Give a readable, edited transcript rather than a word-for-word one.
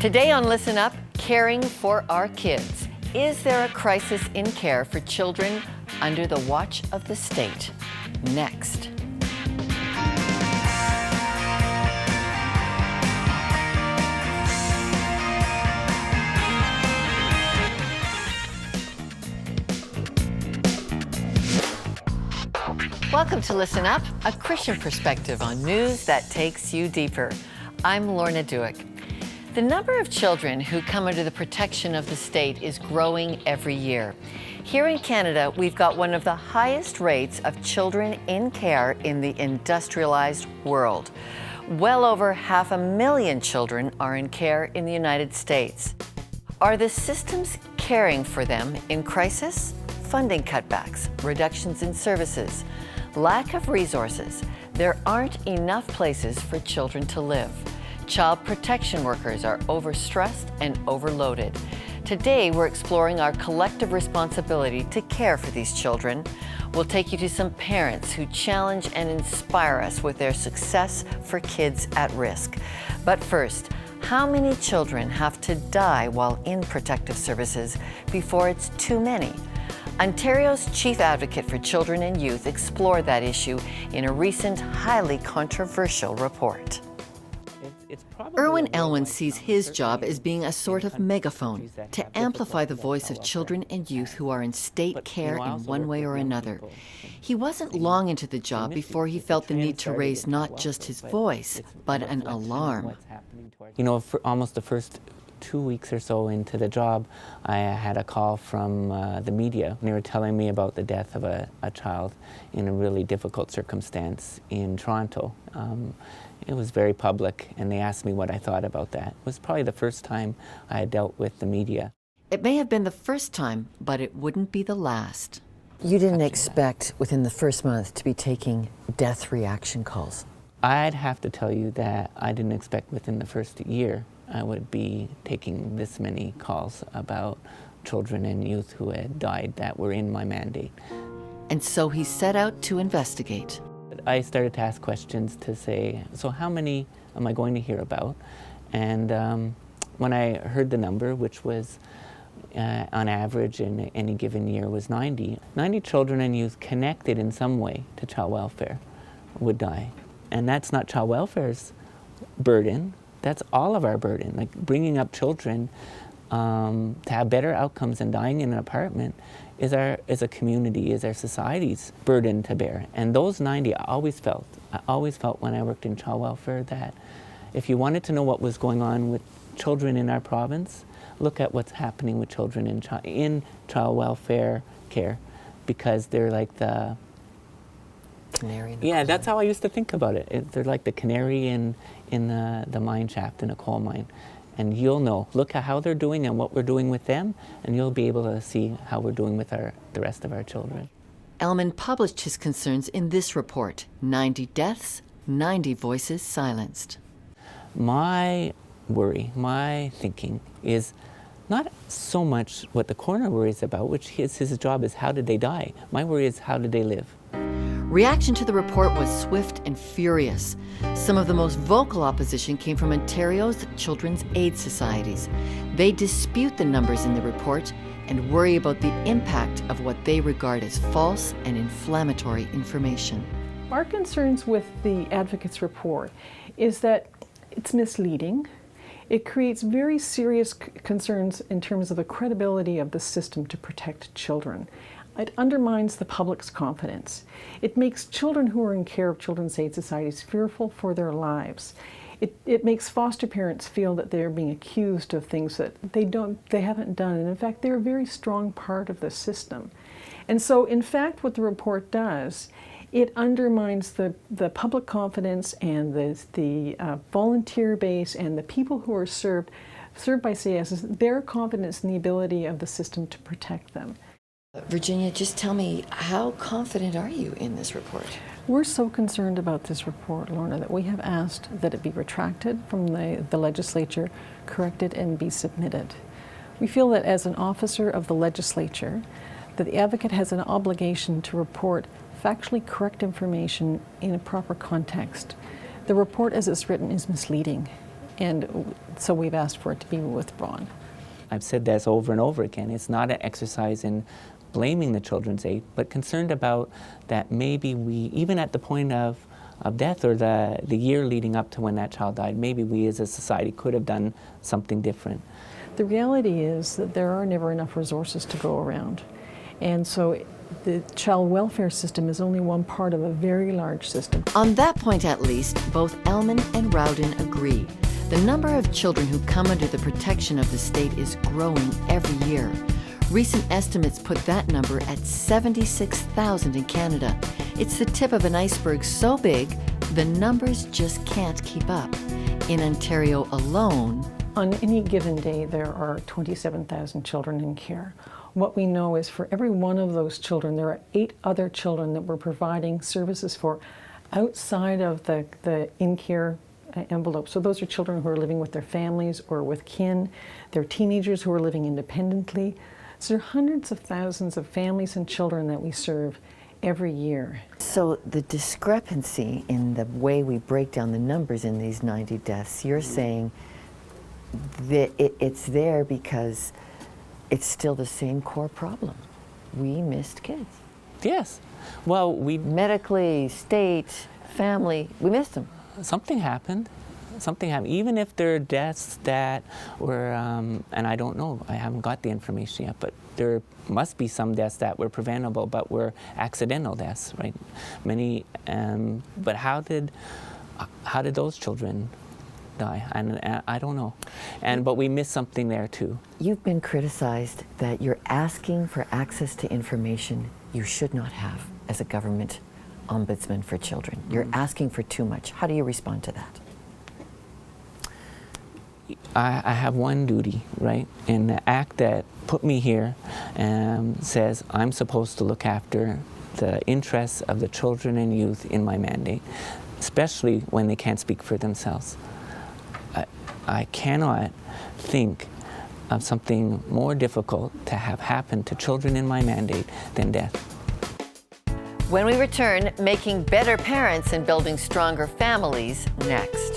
Today on Listen Up, caring for our kids. Is there a crisis in care for children under the watch of the state? Next. Welcome to Listen Up, a Christian perspective on news that takes you deeper. I'm Lorna Dueck. The number of children who come under the protection of the state is growing every year. Here in Canada, we've got one of the highest rates of children in care in the industrialized world. Well over 500,000 children are in care in the United States. Are the systems caring for them in crisis? Funding cutbacks, reductions in services, lack of resources. There aren't enough places for children to live. Child protection workers are overstressed and overloaded. Today, we're exploring our collective responsibility to care for these children. We'll take you to some parents who challenge and inspire us with their success for kids at risk. But first, how many children have to die while in protective services before it's too many? Ontario's Chief Advocate for Children and Youth explored that issue in a recent, highly controversial report. Erwin Elwin sees his job as being a sort of megaphone to amplify the voice of children and youth who are in state care in one way or another. He wasn't long into the job before he felt the need to raise not just his voice, but an alarm. You know, for almost the first 2 weeks or so into the job, I had a call from the media. They were telling me about the death of a child in a really difficult circumstance in Toronto. It was very public, and they asked me what I thought about that. It was probably the first time I had dealt with the media. It may have been the first time, but it wouldn't be the last. You didn't expect within the first month to be taking death reaction calls. I'd have to tell you that I didn't expect within the first year I would be taking this many calls about children and youth who had died that were in my mandate. And so he set out to investigate. I started to ask questions to say, so how many am I going to hear about? And when I heard the number, which was on average in any given year was 90 children and youth connected in some way to child welfare would die. And that's not child welfare's burden. That's all of our burden. Like bringing up children to have better outcomes than dying in an apartment is a community, is our society's burden to bear. And those 90, I always felt when I worked in child welfare that if you wanted to know what was going on with children in our province, look at what's happening with children in child welfare care, because they're like the canary in the yeah, that's how I used to think about it. They're like the canary in the mine shaft in a coal mine. And you'll know, look at how they're doing and what we're doing with them, and you'll be able to see how we're doing with the rest of our children. Elman published his concerns in this report, 90 deaths, 90 voices silenced. My worry, my thinking is not so much what the coroner worries about, which is his job is how did they die. My worry is how did they live. Reaction to the report was swift and furious. Some of the most vocal opposition came from Ontario's children's aid societies. They dispute the numbers in the report and worry about the impact of what they regard as false and inflammatory information. Our concerns with the Advocate's report is that it's misleading. It creates very serious concerns in terms of the credibility of the system to protect children. It undermines the public's confidence. It makes children who are in care of children's aid societies fearful for their lives. It makes foster parents feel that they're being accused of things that they haven't done, and in fact they're a very strong part of the system. And so in fact what the report does, it undermines the public confidence and the volunteer base and the people who are served by CASs, their confidence in the ability of the system to protect them. Virginia, just tell me, how confident are you in this report? We're so concerned about this report, Lorna, that we have asked that it be retracted from the legislature, corrected, and be submitted. We feel that as an officer of the legislature, that the Advocate has an obligation to report factually correct information in a proper context. The report as it's written is misleading. And so we've asked for it to be withdrawn. I've said this over and over again. It's not an exercise in blaming the Children's Aid, but concerned about that maybe we, even at the point of death or the year leading up to when that child died, maybe we as a society could have done something different. The reality is that there are never enough resources to go around. And so the child welfare system is only one part of a very large system. On that point, at least, both Ellman and Rowden agree. The number of children who come under the protection of the state is growing every year. Recent estimates put that number at 76,000 in Canada. It's the tip of an iceberg so big, the numbers just can't keep up. In Ontario alone, On any given day, there are 27,000 children in care. What we know is for every one of those children, there are 8 other children that we're providing services for outside of the in-care envelope. So those are children who are living with their families or with kin. They're teenagers who are living independently. So there are hundreds of thousands of families and children that we serve every year. so the discrepancy in the way we break down the numbers in these 90 deaths, you're saying that it's there because it's still the same core problem. We missed kids. Yes. Well, Medically, state, family, we missed them. something happened. Something happened. Even if there are deaths that were, and I don't know, I haven't got the information yet, but there must be some deaths that were preventable but were accidental deaths, right? Many, but how did those children die? And I don't know. But we missed something there too. You've been criticized that you're asking for access to information you should not have as a government ombudsman for children. You're asking for too much. How do you respond to that? I have one duty, right? And the act that put me here says I'm supposed to look after the interests of the children and youth in my mandate, especially when they can't speak for themselves. I cannot think of something more difficult to have happen to children in my mandate than death. When we return, making better parents and building stronger families next.